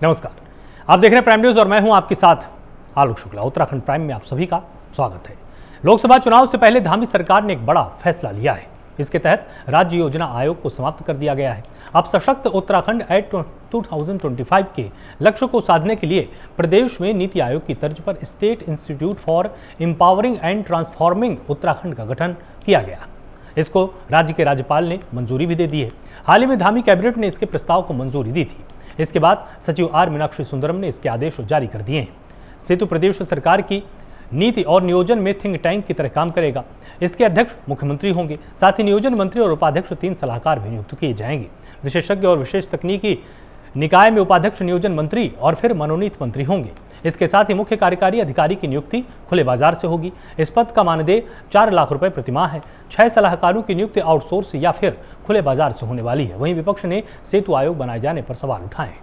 नमस्कार, आप देख रहे हैं प्राइम न्यूज और मैं हूं आपके साथ आलोक शुक्ला। उत्तराखंड प्राइम में आप सभी का स्वागत है। लोकसभा चुनाव से पहले धामी सरकार ने एक बड़ा फैसला लिया है। इसके तहत राज्य योजना आयोग को समाप्त कर दिया गया है। अब सशक्त उत्तराखंड एट 2025 के लक्ष्य को साधने के लिए प्रदेश में नीति आयोग की तर्ज पर state institute for empowering and transforming Uttarakhand का गठन किया गया। इसको राज्य के राज्यपाल ने मंजूरी भी दे दी है। हाल ही में धामी कैबिनेट ने इसके प्रस्ताव को मंजूरी दी थी। इसके बाद सचिव आर मीनाक्षी सुंदरम ने इसके आदेश जारी कर दिए हैं। सेतु प्रदेश सरकार की नीति और नियोजन में थिंक टैंक की तरह काम करेगा। इसके अध्यक्ष मुख्यमंत्री होंगे। साथ ही नियोजन मंत्री और उपाध्यक्ष 3 सलाहकार भी नियुक्त किए जाएंगे। विशेषज्ञ और विशेष तकनीकी निकाय में उपाध्यक्ष नियोजन मंत्री और फिर मनोनीत मंत्री होंगे। इसके साथ ही मुख्य कार्यकारी अधिकारी की नियुक्ति खुले बाजार से होगी। इस पद का मानदेय 4 लाख रुपए प्रतिमाह है। 6 सलाहकारों की नियुक्ति आउटसोर्स या फिर खुले बाजार से होने वाली है। वहीं विपक्ष ने सेतु आयोग बनाए जाने पर सवाल उठाए।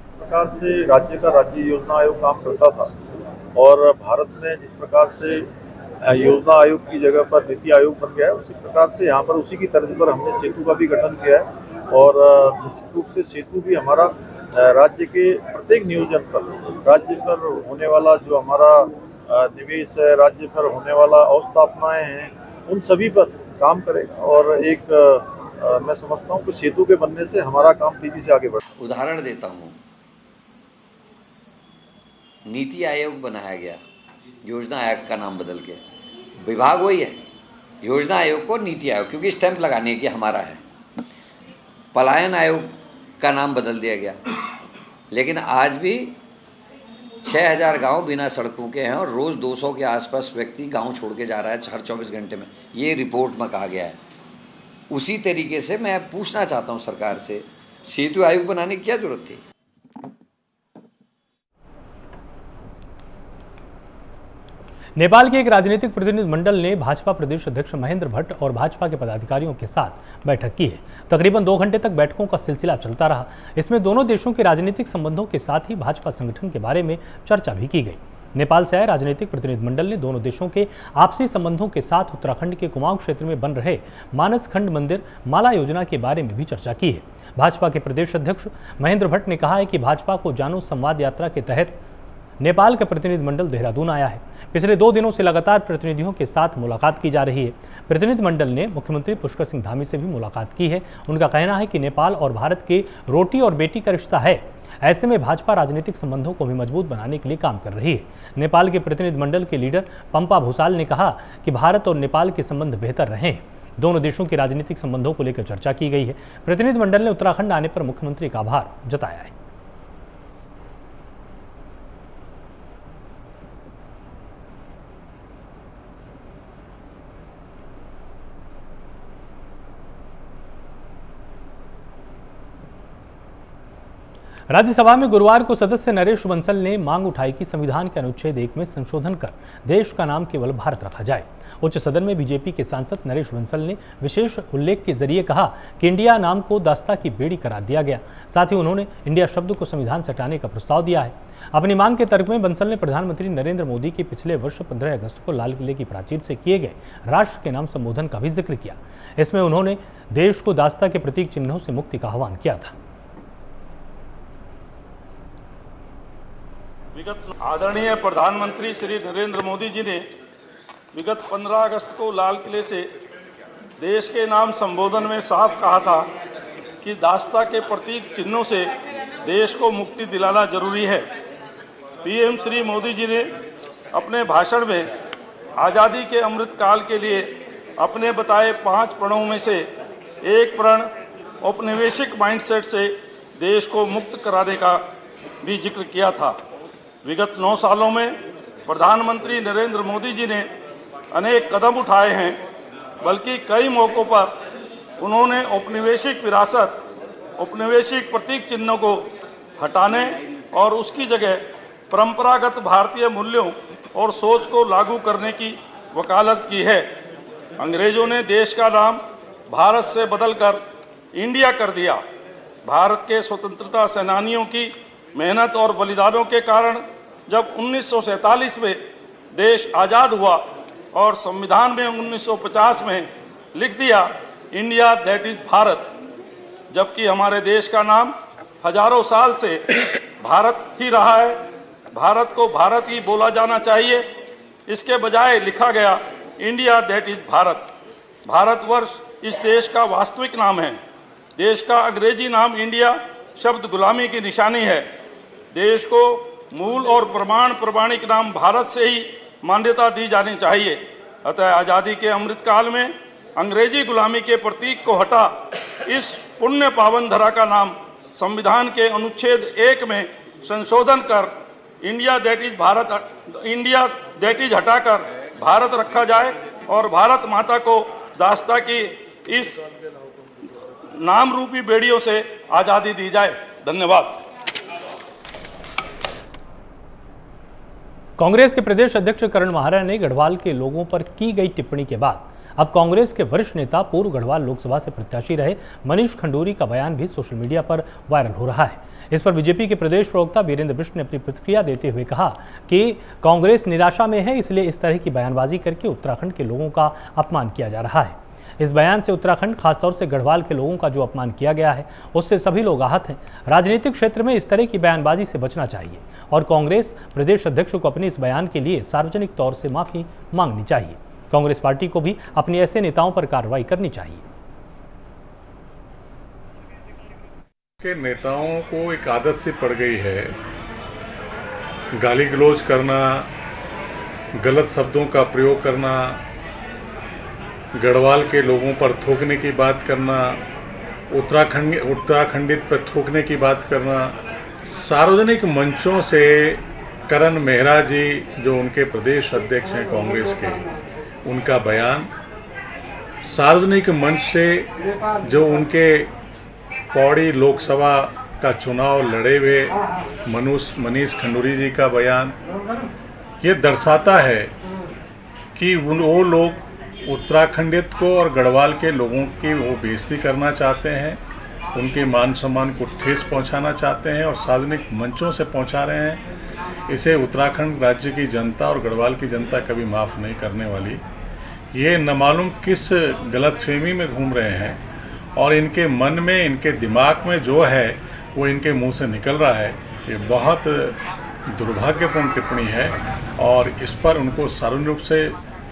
इस प्रकार से राज्य का राज्य योजना आयोग काम करता था और भारत में जिस प्रकार से योजना आयोग की जगह पर नीति आयोग बन गया है, उसी प्रकार से यहाँ पर उसी की तर्ज पर हमने सेतु का भी गठन किया है। और निश्चित रूप से सेतु भी हमारा राज्य के प्रत्येक नियोजन पर, राज्य पर होने वाला जो हमारा निवेश है, राज्य पर होने वाला अवस्थापनाएं हैं, उन सभी पर काम करेगा। और एक मैं समझता हूँ कि सेतु के बनने से हमारा काम तेजी से आगे बढ़ेगा। उदाहरण देता हूँ, नीति आयोग बनाया गया, योजना आयोग का नाम बदल के, विभाग वही है, योजना आयोग को नीति आयोग, क्योंकि स्टैंप लगाने की हमारा है। पलायन आयोग का नाम बदल दिया गया, लेकिन आज भी 6000 गांव बिना सड़कों के हैं और रोज़ 200 के आसपास व्यक्ति गांव छोड़ के जा रहा है हर 24 घंटे में। ये रिपोर्ट में कहा गया है। उसी तरीके से मैं पूछना चाहता हूँ सरकार से, सेतु आयोग बनाने की क्या जरूरत थी? नेपाल के एक राजनीतिक प्रतिनिधि मंडल ने भाजपा प्रदेश अध्यक्ष महेंद्र भट्ट और भाजपा के पदाधिकारियों के साथ बैठक की है। तकरीबन 2 घंटे तक बैठकों का सिलसिला चलता रहा। इसमें दोनों देशों के राजनीतिक संबंधों के साथ ही भाजपा संगठन के बारे में चर्चा भी की गई। नेपाल से आए राजनीतिक प्रतिनिधि मंडल ने दोनों देशों के आपसी संबंधों के साथ उत्तराखंड के कुमाऊं क्षेत्र में बन रहे मानस खंड मंदिर माला योजना के बारे में भी चर्चा की है। भाजपा के प्रदेश अध्यक्ष महेंद्र भट्ट ने कहा है कि भाजपा को जानो संवाद यात्रा के तहत नेपाल का प्रतिनिधि मंडल देहरादून आया है। पिछले 2 दिनों से लगातार प्रतिनिधियों के साथ मुलाकात की जा रही है। प्रतिनिधि मंडल ने मुख्यमंत्री पुष्कर सिंह धामी से भी मुलाकात की है। उनका कहना है कि नेपाल और भारत के रोटी और बेटी का रिश्ता है। ऐसे में भाजपा राजनीतिक संबंधों को भी मजबूत बनाने के लिए काम कर रही है। नेपाल के प्रतिनिधि मंडल के लीडर पंपा भूसाल ने कहा कि भारत और नेपाल के संबंध बेहतर रहे। दोनों देशों के राजनीतिक संबंधों को लेकर चर्चा की गई है। प्रतिनिधि मंडल ने उत्तराखंड आने पर मुख्यमंत्री का आभार जताया है। राज्यसभा में गुरुवार को सदस्य नरेश बंसल ने मांग उठाई कि संविधान के अनुच्छेद 1 में संशोधन कर देश का नाम केवल भारत रखा जाए। उच्च सदन में बीजेपी के सांसद नरेश बंसल ने विशेष उल्लेख के जरिए कहा कि इंडिया नाम को दास्ता की बेड़ी करार दिया गया। साथ ही उन्होंने इंडिया शब्द को संविधान से हटाने का प्रस्ताव दिया है। अपनी मांग के तर्क में बंसल ने प्रधानमंत्री नरेंद्र मोदी के पिछले वर्ष 15 अगस्त को लाल किले की प्राचीर से किए गए राष्ट्र के नाम संबोधन का भी जिक्र किया। इसमें उन्होंने देश को दास्ता के प्रतीक चिन्हों से मुक्ति का आह्वान किया था। आदरणीय प्रधानमंत्री श्री नरेंद्र मोदी जी ने विगत 15 अगस्त को लाल किले से देश के नाम संबोधन में साफ कहा था कि दास्ता के प्रतीक चिन्हों से देश को मुक्ति दिलाना जरूरी है। पीएम श्री मोदी जी ने अपने भाषण में आज़ादी के अमृत काल के लिए अपने बताए 5 प्रणों में से एक प्रण औपनिवेशिक माइंडसेट से देश को मुक्त कराने का भी जिक्र किया था। विगत 9 सालों में प्रधानमंत्री नरेंद्र मोदी जी ने अनेक कदम उठाए हैं, बल्कि कई मौक़ों पर उन्होंने औपनिवेशिक विरासत, औपनिवेशिक प्रतीक चिन्हों को हटाने और उसकी जगह परंपरागत भारतीय मूल्यों और सोच को लागू करने की वकालत की है। अंग्रेजों ने देश का नाम भारत से बदलकर इंडिया कर दिया। भारत के स्वतंत्रता सेनानियों की मेहनत और बलिदानों के कारण जब 1947 में देश आज़ाद हुआ और संविधान में 1950 में लिख दिया इंडिया दैट इज भारत, जबकि हमारे देश का नाम हजारों साल से भारत ही रहा है। भारत को भारत ही बोला जाना चाहिए, इसके बजाय लिखा गया India that is Bharat. Bharatvarsh इस देश का वास्तविक नाम है। देश का अंग्रेजी नाम इंडिया शब्द गुलामी की निशानी है। देश को मूल और प्रमाणिक नाम भारत से ही मान्यता दी जानी चाहिए। अतः आज़ादी के अमृतकाल में अंग्रेजी गुलामी के प्रतीक को हटा इस पुण्य पावन धरा का नाम संविधान के अनुच्छेद 1 में संशोधन कर इंडिया दैट इज हटाकर भारत रखा जाए और भारत माता को दास्ता की इस नाम रूपी बेड़ियों से आज़ादी दी जाए। धन्यवाद। कांग्रेस के प्रदेश अध्यक्ष करण माहरा ने गढ़वाल के लोगों पर की गई टिप्पणी के बाद अब कांग्रेस के वरिष्ठ नेता पूर्व गढ़वाल लोकसभा से प्रत्याशी रहे मनीष खंडूरी का बयान भी सोशल मीडिया पर वायरल हो रहा है। इस पर बीजेपी के प्रदेश प्रवक्ता वीरेंद्र बिष्ट ने अपनी प्रतिक्रिया देते हुए कहा कि कांग्रेस निराशा में है, इसलिए इस तरह की बयानबाजी करके उत्तराखंड के लोगों का अपमान किया जा रहा है। इस बयान से उत्तराखंड, खासतौर से गढ़वाल के लोगों का जो अपमान किया गया है उससे सभी लोग आहत हैं। राजनीतिक क्षेत्र में इस तरह की बयानबाजी से बचना चाहिए और कांग्रेस प्रदेश अध्यक्ष को अपने इस बयान के लिए सार्वजनिक तौर से माफी मांगनी चाहिए। कांग्रेस पार्टी को भी अपने ऐसे नेताओं पर कार्रवाई करनी चाहिए। के नेताओं को एक आदत सी पड़ गई है गाली गलौज करना, गलत शब्दों का प्रयोग करना, गढ़वाल के लोगों पर थूकने की बात करना, उत्तराखंडित पर थूकने की बात करना। सार्वजनिक मंचों से करण मेहरा जी, जो उनके प्रदेश अध्यक्ष हैं कांग्रेस के, उनका बयान सार्वजनिक मंच से जो उनके पौड़ी लोकसभा का चुनाव लड़े हुए मनीष खंडूरी जी का बयान, ये दर्शाता है कि वो लोग उत्तराखंडित को और गढ़वाल के लोगों की वो बेइज्जती करना चाहते हैं, उनके मान सम्मान को ठेस पहुंचाना चाहते हैं और सार्वजनिक मंचों से पहुंचा रहे हैं। इसे उत्तराखंड राज्य की जनता और गढ़वाल की जनता कभी माफ़ नहीं करने वाली। ये न मालूम किस गलतफहमी में घूम रहे हैं और इनके मन में, इनके दिमाग में जो है वो इनके मुंह से निकल रहा है। ये बहुत दुर्भाग्यपूर्ण टिप्पणी है और इस पर उनको सार्वजनिक रूप से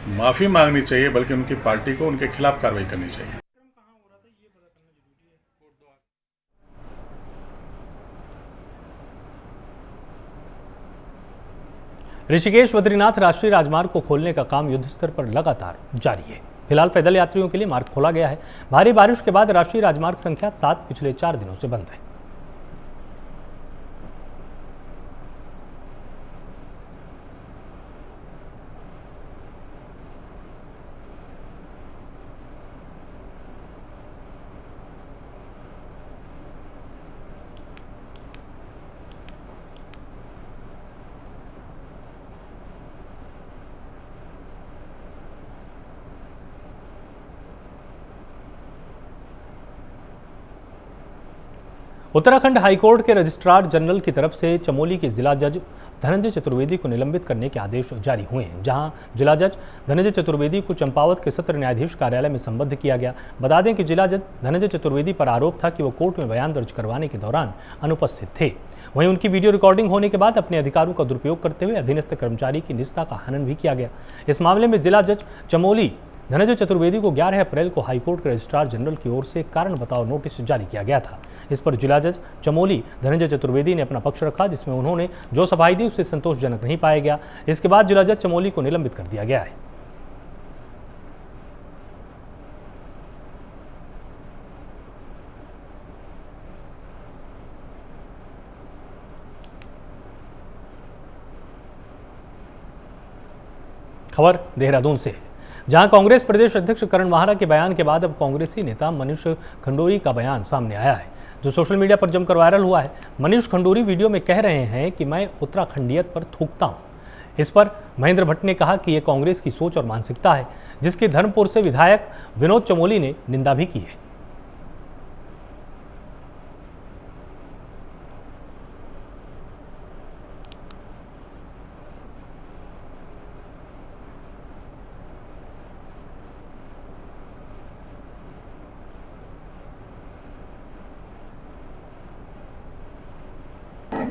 माफ़ी मांगनी चाहिए, बल्कि उनकी पार्टी को उनके खिलाफ कार्रवाई करनी चाहिए। ऋषिकेश बद्रीनाथ राष्ट्रीय राजमार्ग को खोलने का काम युद्ध स्तर पर लगातार जारी है। फिलहाल पैदल यात्रियों के लिए मार्ग खोला गया है। भारी बारिश के बाद राष्ट्रीय राजमार्ग संख्या 7 पिछले 4 दिनों से बंद है। उत्तराखंड हाईकोर्ट के रजिस्ट्रार जनरल की तरफ से चमोली के जिला जज धनंजय चतुर्वेदी को निलंबित करने के आदेश जारी हुए हैं, जहां जिला जज धनंजय चतुर्वेदी को चंपावत के सत्र न्यायाधीश कार्यालय में संबद्ध किया गया। बता दें कि जिला जज धनंजय चतुर्वेदी पर आरोप था कि वो कोर्ट में बयान दर्ज करवाने के दौरान अनुपस्थित थे। वहीं उनकी वीडियो रिकॉर्डिंग होने के बाद अपने अधिकारों का दुरुपयोग करते हुए अधीनस्थ कर्मचारी की निजता का हनन भी किया गया। इस मामले में जिला जज चमोली धनंजय चतुर्वेदी को 11 अप्रैल को हाईकोर्ट के रजिस्ट्रार जनरल की ओर से कारण बताओ नोटिस जारी किया गया था। इस पर जिला जज चमोली धनंजय चतुर्वेदी ने अपना पक्ष रखा, जिसमें उन्होंने जो सफाई दी उससे संतोषजनक नहीं पाया गया। इसके बाद जिला जज चमोली को निलंबित कर दिया गया है। खबर देहरादून से, जहां कांग्रेस प्रदेश अध्यक्ष करण माहरा के बयान के बाद अब कांग्रेसी नेता मनीष खंडूरी का बयान सामने आया है, जो सोशल मीडिया पर जमकर वायरल हुआ है। मनीष खंडूरी वीडियो में कह रहे हैं कि मैं उत्तराखंडियत पर थूकता हूं। इस पर महेंद्र भट्ट ने कहा कि यह कांग्रेस की सोच और मानसिकता है, जिसकी धर्मपुर से विधायक विनोद चमोली ने निंदा भी की है।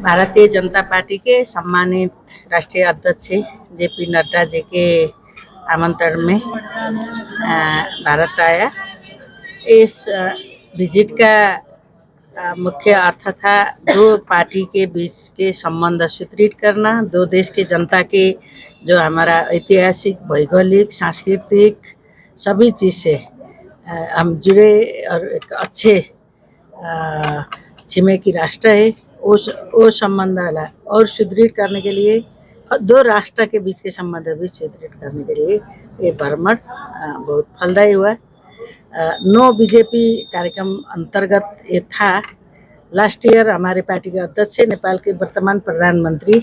भारतीय जनता पार्टी के सम्मानित राष्ट्रीय अध्यक्ष जेपी नड्डा जी के आमंत्रण में भारत आया। इस विजिट का मुख्य अर्थ था दो पार्टी के बीच के संबंध सुदृढ़ करना, दो देश के जनता के जो हमारा ऐतिहासिक, भौगोलिक, सांस्कृतिक सभी चीज़ से हम जुड़े और एक अच्छे छिमेकी राष्ट्र है वो संबंध और सुदृढ़ करने के लिए, दो राष्ट्र के बीच के संबंध भी सुदृढ़ करने के लिए ये भ्रमण बहुत फलदायी हुआ। नो बीजेपी कार्यक्रम अंतर्गत ये था। लास्ट ईयर हमारे पार्टी के अध्यक्ष नेपाल के वर्तमान प्रधानमंत्री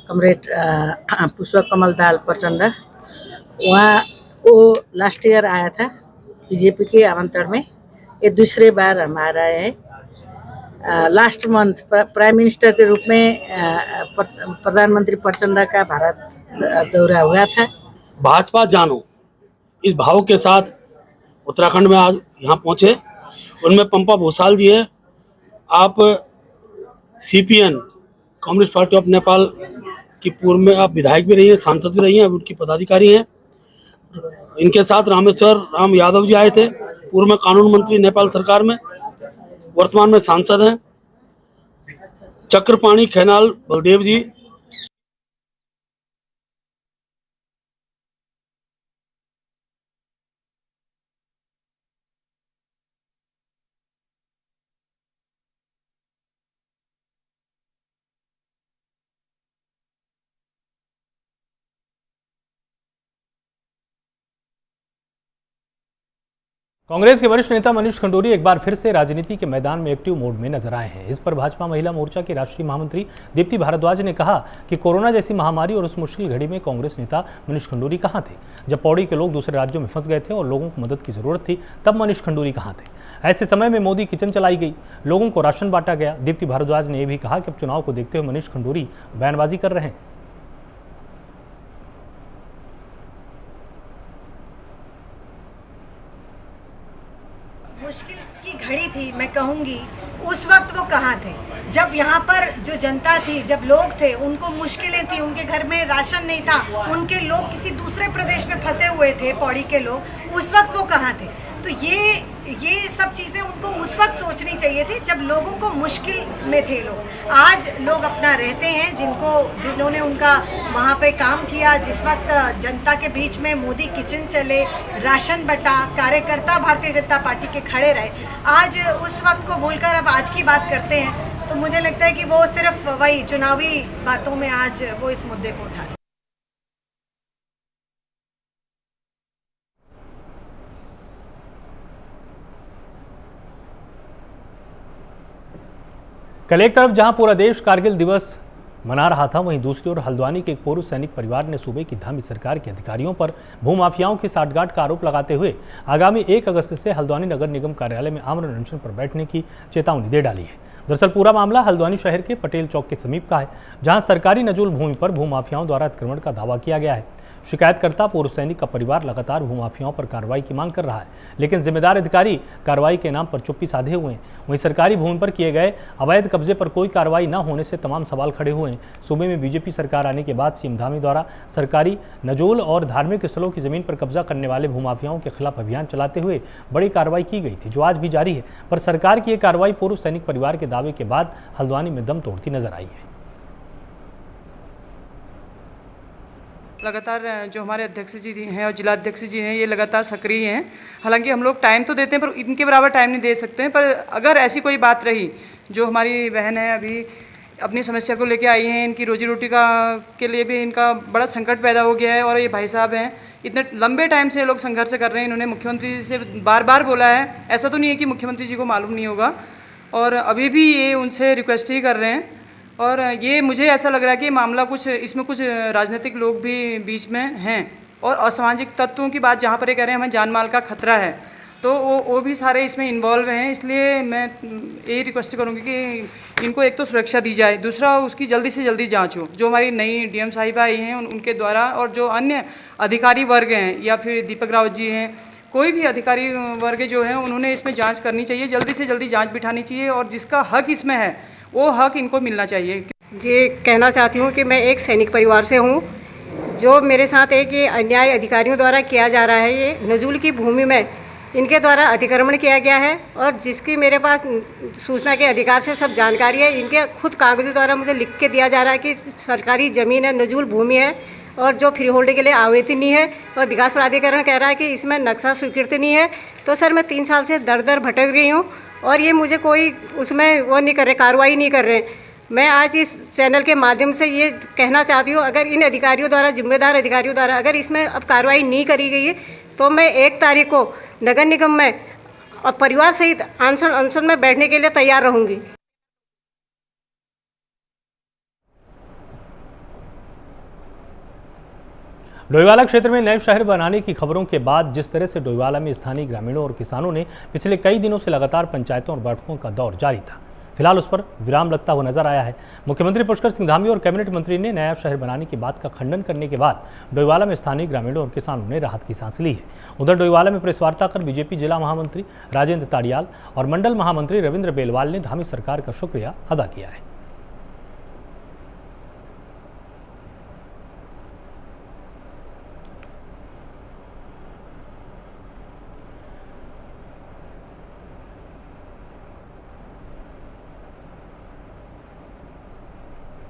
कमरेड पुष्पकमल दाहाल प्रचंड, वहाँ वो लास्ट ईयर आया था बीजेपी के आमंत्रण में। ये दूसरे बार हम आ रहे हैं। लास्ट मंथ प्राइम मिनिस्टर के रूप में प्रधानमंत्री प्रचंड का भारत दौरा हुआ था। भाजपा जानो इस भाव के साथ उत्तराखंड में आज यहाँ पहुँचे। उनमें पंपा भूसाल जी है, आप CPN communist party of Nepal की पूर्व में आप विधायक भी रही हैं, सांसद भी रही हैं, उनकी पदाधिकारी हैं। इनके साथ रामेश्वर राम यादव जी आए थे, पूर्व में कानून मंत्री नेपाल सरकार में, वर्तमान में सांसद हैं। चक्रपाणी खैनाल बलदेव जी, कांग्रेस के वरिष्ठ नेता मनीष खंडूरी एक बार फिर से राजनीति के मैदान में एक्टिव मोड में नजर आए हैं। इस पर भाजपा महिला मोर्चा की राष्ट्रीय महामंत्री दीप्ति भारद्वाज ने कहा कि कोरोना जैसी महामारी और उस मुश्किल घड़ी में कांग्रेस नेता मनीष खंडूरी कहां थे। जब पौड़ी के लोग दूसरे राज्यों में फंस गए थे और लोगों को मदद की जरूरत थी, तब मनीष खंडूरी कहां थे। ऐसे समय में मोदी किचन चलाई गई, लोगों को राशन बांटा गया। दीप्ति भारद्वाज ने यह भी कहा कि अब चुनाव को देखते हुए मनीष खंडूरी बयानबाजी कर रहे हैं। मुश्किल की घड़ी थी, मैं कहूँगी उस वक्त वो कहाँ थे, जब यहाँ पर जो जनता थी, जब लोग थे, उनको मुश्किलें थी, उनके घर में राशन नहीं था, उनके लोग किसी दूसरे प्रदेश में फंसे हुए थे, पौड़ी के लोग, उस वक्त वो कहाँ थे। तो ये सब चीज़ें उनको उस वक्त सोचनी चाहिए थी जब लोगों को मुश्किल में थे लोग। आज लोग अपना रहते हैं, जिन्होंने उनका वहाँ पे काम किया, जिस वक्त जनता के बीच में मोदी किचन चले, राशन बटा, कार्यकर्ता भारतीय जनता पार्टी के खड़े रहे, आज उस वक्त को भूलकर अब आज की बात करते हैं। तो मुझे लगता है कि वो सिर्फ वही चुनावी बातों में आज वो इस मुद्दे को उठा। कल एक तरफ जहां पूरा देश कारगिल दिवस मना रहा था, वहीं दूसरी ओर हल्द्वानी के एक पूर्व सैनिक परिवार ने सूबे की धामी सरकार के अधिकारियों पर भूमाफियाओं की साठगांठ का आरोप लगाते हुए आगामी 1 अगस्त से हल्द्वानी नगर निगम कार्यालय में आमरण अनशन पर बैठने की चेतावनी दे डाली है। दरअसल पूरा मामला हल्द्वानी शहर के पटेल चौक के समीप का है, जहां सरकारी नजूल भूमि पर भूमाफियाओं द्वारा अतिक्रमण का दावा किया गया है। शिकायतकर्ता पूर्व सैनिक का परिवार लगातार भूमाफियाओं पर कार्रवाई की मांग कर रहा है, लेकिन जिम्मेदार अधिकारी कार्रवाई के नाम पर चुप्पी साधे हुए हैं। वहीं सरकारी भूमि पर किए गए अवैध कब्जे पर कोई कार्रवाई न होने से तमाम सवाल खड़े हुए हैं। सूबे में बीजेपी सरकार आने के बाद सीएम धामी द्वारा सरकारी नजूल और धार्मिक स्थलों की जमीन पर कब्जा करने वाले भूमाफियाओं के खिलाफ अभियान चलाते हुए बड़ी कार्रवाई की गई थी, जो आज भी जारी है। पर सरकार की यह कार्रवाई पूर्व सैनिक परिवार के दावे के बाद हल्द्वानी में दम तोड़ती नजर आई है। लगातार जो हमारे अध्यक्ष जी हैं और जिला अध्यक्ष जी हैं, ये लगातार सक्रिय हैं। हालांकि हम लोग टाइम तो देते हैं, पर इनके बराबर टाइम नहीं दे सकते हैं। पर अगर ऐसी कोई बात रही, जो हमारी बहन है अभी अपनी समस्या को लेके आई हैं, इनकी रोजी रोटी के लिए भी इनका बड़ा संकट पैदा हो गया है, और ये भाई साहब हैं, इतने लंबे टाइम से ये लोग संघर्ष कर रहे हैं। इन्होंने मुख्यमंत्री जी से बार बार बोला है, ऐसा तो नहीं है कि मुख्यमंत्री जी को मालूम नहीं होगा, और अभी भी ये उनसे रिक्वेस्ट ही कर रहे हैं। और ये मुझे ऐसा लग रहा है कि मामला कुछ इसमें कुछ राजनीतिक लोग भी बीच में हैं, और असामाजिक तत्वों की बात जहाँ पर ये कह रहे हैं हमें जान माल का खतरा है, तो वो भी सारे इसमें इन्वॉल्व हैं। इसलिए मैं यही रिक्वेस्ट करूँगी कि इनको एक तो सुरक्षा दी जाए, दूसरा उसकी जल्दी से जल्दी जांच हो। जो हमारी नई डीएम साहिबा आई हैं उनके द्वारा, और जो अन्य अधिकारी वर्ग हैं या फिर दीपक रावत जी हैं, कोई भी अधिकारी वर्ग जो हैं, उन्होंने इसमें जांच करनी चाहिए, जल्दी से जल्दी जांच बिठानी चाहिए, और जिसका हक इसमें है वो हक इनको मिलना चाहिए। ये कहना चाहती हूँ कि मैं एक सैनिक परिवार से हूँ। जो मेरे साथ एक ये अन्याय अधिकारियों द्वारा किया जा रहा है, ये नजूल की भूमि में इनके द्वारा अतिक्रमण किया गया है और जिसकी मेरे पास सूचना के अधिकार से सब जानकारी है। इनके खुद कागजों द्वारा मुझे लिख के दिया जा रहा है कि सरकारी ज़मीन है, नजूल भूमि है और जो फ्री होल्ड के लिए आवेदन नहीं है और विकास प्राधिकरण कह रहा है कि इसमें नक्शा स्वीकृत नहीं है। तो सर मैं 3 साल से दर दर भटक रही हूँ और ये मुझे कोई उसमें वो नहीं कर रहे, कार्रवाई नहीं कर रहे। मैं आज इस चैनल के माध्यम से ये कहना चाहती हूँ, अगर इन अधिकारियों द्वारा, जिम्मेदार अधिकारियों द्वारा अगर इसमें अब कार्रवाई नहीं करी गई है तो मैं 1 तारीख को नगर निगम में और परिवार सहित अनशन में बैठने के लिए तैयार रहूँगी। डोईवाला क्षेत्र में नए शहर बनाने की खबरों के बाद जिस तरह से डोईवाला में स्थानीय ग्रामीणों और किसानों ने पिछले कई दिनों से लगातार पंचायतों और बैठकों का दौर जारी था, फिलहाल उस पर विराम लगता हुआ नजर आया है। मुख्यमंत्री पुष्कर सिंह धामी और कैबिनेट मंत्री ने नया शहर बनाने की बात का खंडन करने के बाद डोईवाला में स्थानीय ग्रामीणों और किसानों ने राहत की सांस ली है। उधर डोईवाला में प्रेस वार्ता कर बीजेपी जिला महामंत्री राजेंद्र ताड़ियाल और मंडल महामंत्री रविंद्र बेलवाल ने धामी सरकार का शुक्रिया अदा किया है।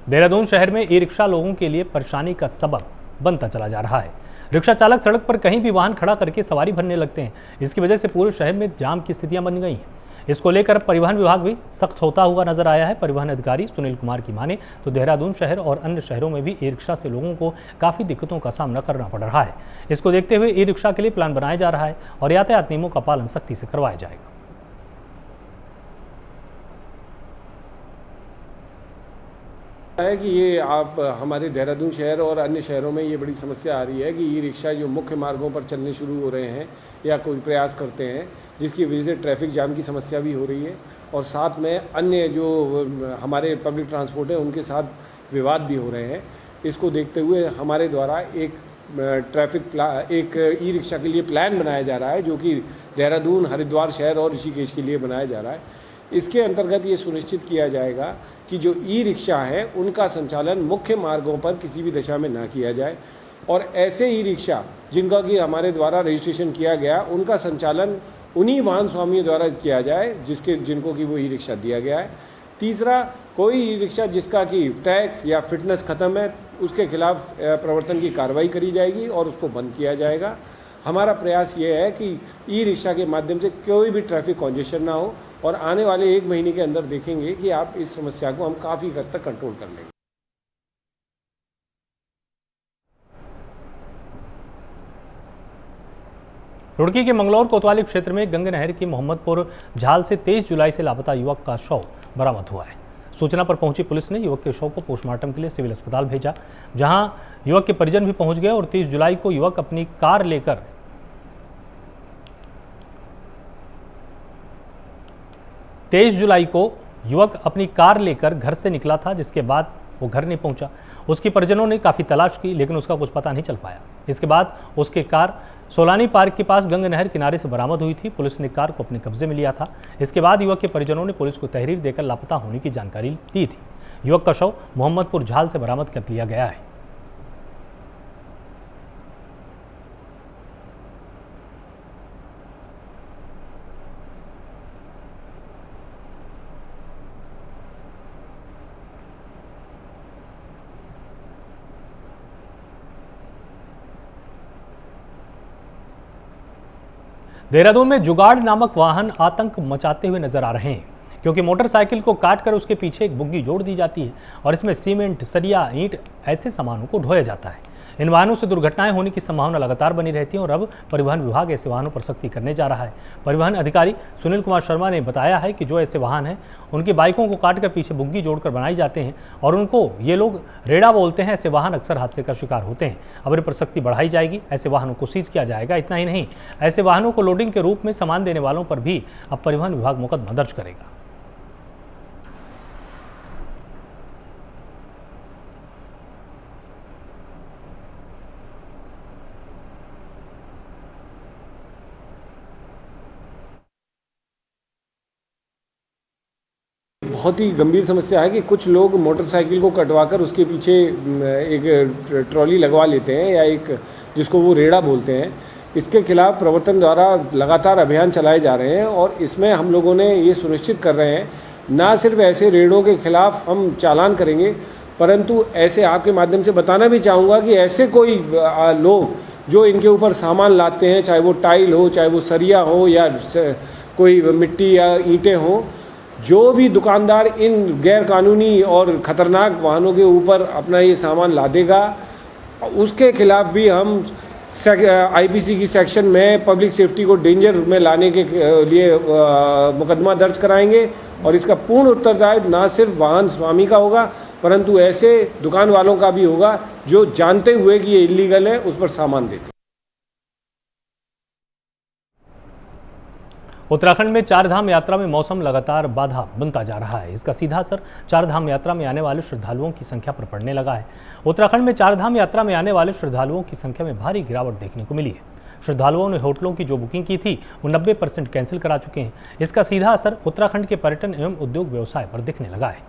देहरादून शहर में ई रिक्शा लोगों के लिए परेशानी का सबब बनता चला जा रहा है। रिक्शा चालक सड़क पर कहीं भी वाहन खड़ा करके सवारी भरने लगते हैं। इसकी वजह से पूरे शहर में जाम की स्थितियां बन गई हैं। इसको लेकर परिवहन विभाग भी सख्त होता हुआ नजर आया है। परिवहन अधिकारी सुनील कुमार की माने तो देहरादून शहर और अन्य शहरों में भी ई रिक्शा से लोगों को काफ़ी दिक्कतों का सामना करना पड़ रहा है। इसको देखते हुए ई रिक्शा के लिए प्लान बनाया जा रहा है और यातायात नियमों का पालन सख्ती से करवाया जाएगा। है कि ये आप हमारे देहरादून शहर और अन्य शहरों में ये बड़ी समस्या आ रही है कि ई रिक्शा जो मुख्य मार्गों पर चलने शुरू हो रहे हैं या कोई प्रयास करते हैं, जिसकी वजह से ट्रैफिक जाम की समस्या भी हो रही है और साथ में अन्य जो हमारे पब्लिक ट्रांसपोर्ट है उनके साथ विवाद भी हो रहे हैं। इसको देखते हुए हमारे द्वारा एक ई रिक्शा के लिए प्लान बनाया जा रहा है जो कि देहरादून, हरिद्वार शहर और ऋषिकेश के लिए बनाया जा रहा है। इसके अंतर्गत ये सुनिश्चित किया जाएगा कि जो ई रिक्शा है उनका संचालन मुख्य मार्गों पर किसी भी दशा में ना किया जाए और ऐसे ई रिक्शा जिनका कि हमारे द्वारा रजिस्ट्रेशन किया गया उनका संचालन उन्हीं वाहन स्वामियों द्वारा किया जाए जिनको कि वो ई रिक्शा दिया गया है। तीसरा, कोई ई रिक्शा जिसका कि टैक्स या फिटनेस ख़त्म है उसके खिलाफ प्रवर्तन की कार्रवाई करी जाएगी और उसको बंद किया जाएगा। हमारा प्रयास ये है कि ई रिक्शा के माध्यम से कोई भी ट्रैफिक कॉन्जेशन ना हो और आने वाले 1 महीने के अंदर देखेंगे कि आप इस समस्या को हम काफ़ी हद तक कंट्रोल कर लेंगे। रुड़की के मंगलौर कोतवाली क्षेत्र में गंगा नहर की मोहम्मदपुर झाल से 23 जुलाई से लापता युवक का शव बरामद हुआ है। सूचना पर पहुंची पुलिस ने युवक के शव को पोस्टमार्टम के लिए सिविल अस्पताल भेजा, जहां युवक के परिजन भी पहुंच गए और 30 जुलाई को युवक अपनी कार लेकर घर से निकला था, जिसके बाद वो घर नहीं पहुंचा। उसके परिजनों ने काफ़ी तलाश की लेकिन उसका कुछ पता नहीं चल पाया। इसके बाद उसकी कार सोलानी पार्क के पास गंगा नहर किनारे से बरामद हुई थी। पुलिस ने कार को अपने कब्जे में लिया था। इसके बाद युवक के परिजनों ने पुलिस को तहरीर देकर लापता होने की जानकारी दी थी। युवक का शव मोहम्मदपुर झाल से बरामद कर लिया गया है। देहरादून में जुगाड़ नामक वाहन आतंक मचाते हुए नजर आ रहे हैं, क्योंकि मोटरसाइकिल को काटकर उसके पीछे एक बुग्गी जोड़ दी जाती है और इसमें सीमेंट, सरिया, ईंट ऐसे सामानों को ढोया जाता है। इन वाहनों से दुर्घटनाएं होने की संभावना लगातार बनी रहती है और अब परिवहन विभाग ऐसे वाहनों पर सख्ती करने जा रहा है। परिवहन अधिकारी सुनील कुमार शर्मा ने बताया है कि जो ऐसे वाहन हैं उनकी बाइकों को काटकर पीछे बुग्गी जोड़कर बनाए जाते हैं और उनको ये लोग रेड़ा बोलते हैं। ऐसे वाहन अक्सर हादसे का शिकार होते हैं। अब इन पर सख्ती बढ़ाई जाएगी, ऐसे वाहनों को सीज किया जाएगा। इतना ही नहीं, ऐसे वाहनों को लोडिंग के रूप में सामान देने वालों पर भी अब परिवहन विभाग मुकदमा दर्ज करेगा। बहुत ही गंभीर समस्या है कि कुछ लोग मोटरसाइकिल को कटवाकर उसके पीछे एक ट्रॉली लगवा लेते हैं या एक जिसको वो रेड़ा बोलते हैं। इसके खिलाफ प्रवर्तन द्वारा लगातार अभियान चलाए जा रहे हैं और इसमें हम लोगों ने ये सुनिश्चित कर रहे हैं, ना सिर्फ ऐसे रेड़ों के खिलाफ हम चालान करेंगे, परंतु ऐसे आपके माध्यम से बताना भी चाहूँगा कि ऐसे कोई लोग जो इनके ऊपर सामान लाते हैं, चाहे वो टाइल हो, चाहे वो सरिया हो या कोई मिट्टी या ईंटें हों, जो भी दुकानदार इन गैर कानूनी और ख़तरनाक वाहनों के ऊपर अपना ये सामान लादेगा, उसके खिलाफ भी हम आईपीसी की सेक्शन में पब्लिक सेफ्टी को डेंजर में लाने के लिए मुकदमा दर्ज कराएंगे और इसका पूर्ण उत्तरदायित्व ना सिर्फ वाहन स्वामी का होगा, परंतु ऐसे दुकान वालों का भी होगा जो जानते हुए कि ये इलीगल है उस पर सामान देते। उत्तराखंड में चारधाम यात्रा में मौसम लगातार बाधा बनता जा रहा है। इसका सीधा असर चारधाम यात्रा में आने वाले श्रद्धालुओं की संख्या पर पड़ने लगा है। उत्तराखंड में चारधाम यात्रा में आने वाले श्रद्धालुओं की संख्या में भारी गिरावट देखने को मिली है। श्रद्धालुओं ने होटलों की जो बुकिंग की थी वो 90% कैंसिल करा चुके हैं। इसका सीधा असर उत्तराखंड के पर्यटन एवं उद्योग व्यवसाय पर दिखने लगा है।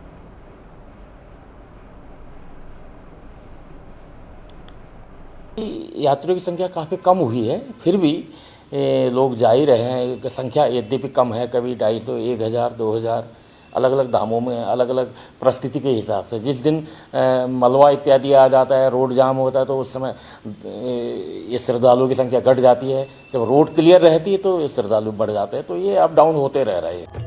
यात्रियों की संख्या काफ़ी कम हुई है, फिर भी लोग जा ही रहे हैं। संख्या यद्यपि कम है, कभी 250, 1000, 2000, अलग अलग दामों में, अलग अलग परिस्थिति के हिसाब से। जिस दिन मलबा इत्यादि आ जाता है, रोड जाम होता है, तो उस समय ये श्रद्धालुओं की संख्या घट जाती है। जब रोड क्लियर रहती है तो श्रद्धालु बढ़ जाते हैं। तो ये अप डाउन होते रह रहे हैं।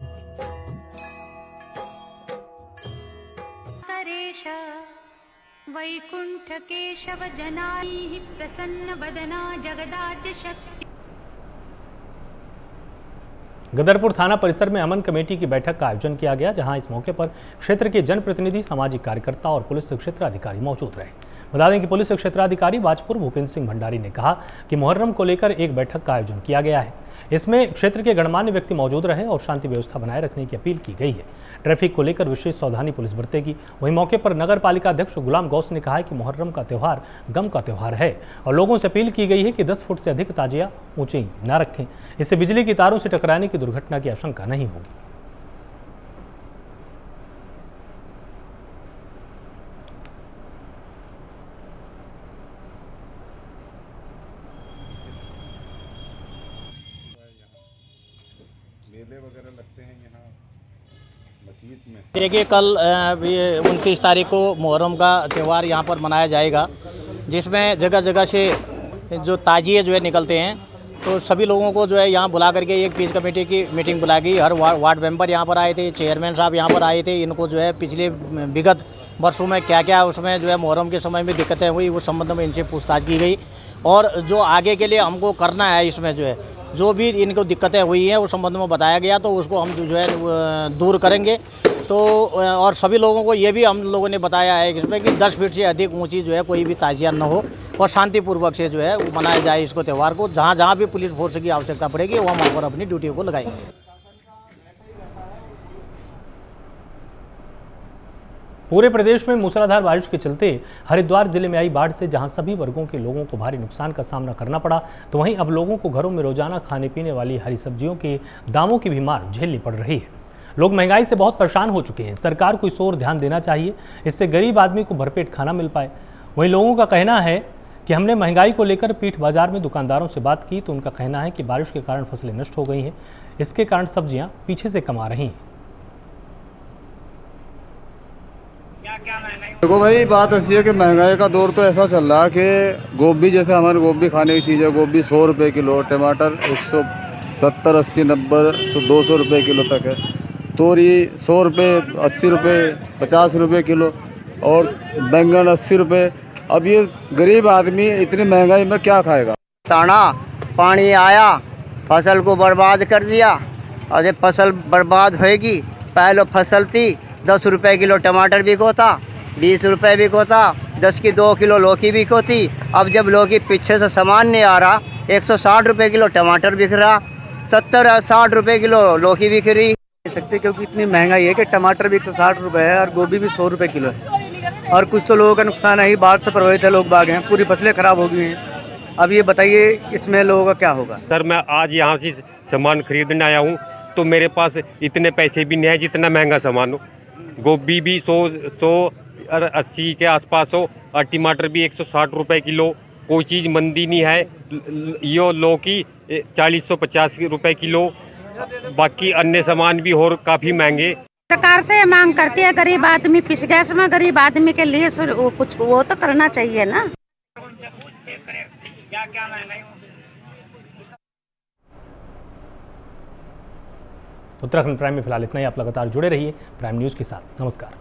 वैकुंठ केशव जनाई प्रसन्न वदना जगदाद्य शक्ति। गदरपुर थाना परिसर में अमन कमेटी की बैठक का आयोजन किया गया, जहां इस मौके पर क्षेत्र के जनप्रतिनिधि, सामाजिक कार्यकर्ता और पुलिस क्षेत्राधिकारी मौजूद रहे। बता दें कि पुलिस क्षेत्राधिकारी बाजपुर भूपेंद्र सिंह भंडारी ने कहा कि मुहर्रम को लेकर एक बैठक का आयोजन किया गया है। इसमें क्षेत्र के गणमान्य व्यक्ति मौजूद रहे और शांति व्यवस्था बनाए रखने की अपील की गई है। ट्रैफिक को लेकर विशेष सावधानी पुलिस बरतेगी। वहीं मौके पर नगर पालिका अध्यक्ष गुलाम गौस ने कहा है कि मुहर्रम का त्यौहार गम का त्यौहार है और लोगों से अपील की गई है कि 10 फुट से अधिक ताजिया ऊंचाई न रखें। इससे बिजली की तारों से टकराने की दुर्घटना की आशंका नहीं होगी। देखिए, कल 29 तारीख को मुहर्रम का त्यौहार यहाँ पर मनाया जाएगा, जिसमें जगह जगह से जो ताजिए जो है निकलते हैं। तो सभी लोगों को जो है यहाँ बुला करके एक पीस कमेटी की मीटिंग बुला गई। हर वार्ड मेंबर यहाँ पर आए थे, चेयरमैन साहब यहाँ पर आए थे। इनको जो है पिछले विगत वर्षों में क्या क्या उसमें जो है मुहर्रम के समय में दिक्कतें हुई, उस संबंध में इनसे पूछताछ की गई और जो आगे के लिए हमको करना है, इसमें जो है जो भी इनको दिक्कतें हुई हैं उस संबंध में बताया गया, तो उसको हम जो है दूर करेंगे। तो और सभी लोगों को ये भी हम लोगों ने बताया है इसमें कि 10 फीट से अधिक ऊंची जो है कोई भी ताजिया न हो और शांतिपूर्वक से जो है मनाया जाए इसको त्यौहार को। जहाँ जहाँ भी पुलिस फोर्स की आवश्यकता पड़ेगी वहाँ वहाँ पर अपनी ड्यूटी को लगाएंगे। पूरे प्रदेश में मूसलाधार बारिश के चलते हरिद्वार जिले में आई बाढ़ से जहां सभी वर्गों के लोगों को भारी नुकसान का सामना करना पड़ा, तो वहीं अब लोगों को घरों में रोजाना खाने पीने वाली हरी सब्जियों के दामों की भी मार झेलनी पड़ रही है। लोग महंगाई से बहुत परेशान हो चुके हैं। सरकार को इस ओर ध्यान देना चाहिए, इससे गरीब आदमी को भरपेट खाना मिल पाए। वहीं लोगों का कहना है कि हमने महंगाई को लेकर पीठ बाजार में दुकानदारों से बात की तो उनका कहना है कि बारिश के कारण फसलें नष्ट हो गई हैं, इसके कारण सब्जियां पीछे से कम आ रही हैं। देखो भाई, बात ऐसी है कि महंगाई का दौर तो ऐसा चल रहा है कि गोभी, जैसे हमारे गोभी खाने की चीज़ है, गोभी 100 रुपये किलो, टमाटर 170, 80, 90, 200 रुपये किलो तक है, तोरी 100 रुपये, 80 रुपये, 50 रुपये किलो और बैंगन 80 रुपये। अब ये गरीब आदमी इतनी महंगाई में क्या खाएगा? ताना पानी आया, फसल को बर्बाद कर दिया। और जब फसल बर्बाद होएगी, पहले फसल थी 10 रुपये किलो टमाटर बिको था, 20 रुपये बिको था, 10 की 2 किलो लौकी बिको थी। अब जब लौकी पीछे से सामान नहीं आ रहा, 160 रुपये किलो टमाटर बिक रहा, 70-60 रुपये किलो लौकी बिक रही सकते, क्योंकि इतनी महंगाई है कि टमाटर भी 160 रुपये है और गोभी भी 100 रुपये किलो है। और कुछ तो लोगों का नुकसान है ही, बाढ़ से प्रभावित है लोग बाग हैं, पूरी फसलें खराब हो गई हैं। अब ये बताइए इसमें लोगों का क्या होगा? सर, मैं आज यहाँ से सामान खरीदने आया हूँ, तो मेरे पास इतने पैसे भी नहीं है जितना महंगा सामान हो। गोभी भी 180 के आसपास हो और टमाटर भी 160 रुपए किलो। कोई चीज़ मंदी नहीं है। यो लौकी 40-50 रुपए किलो। बाकी अन्य सामान भी और काफ़ी महंगे। सरकार से मांग करती है गरीब आदमी पिस गैस में, गरीब आदमी के लिए कुछ वो तो करना चाहिए ना। उत्तराखंड प्राइम में फिलहाल इतना ही। आप लगातार जुड़े रहिए प्राइम न्यूज़ के साथ। नमस्कार।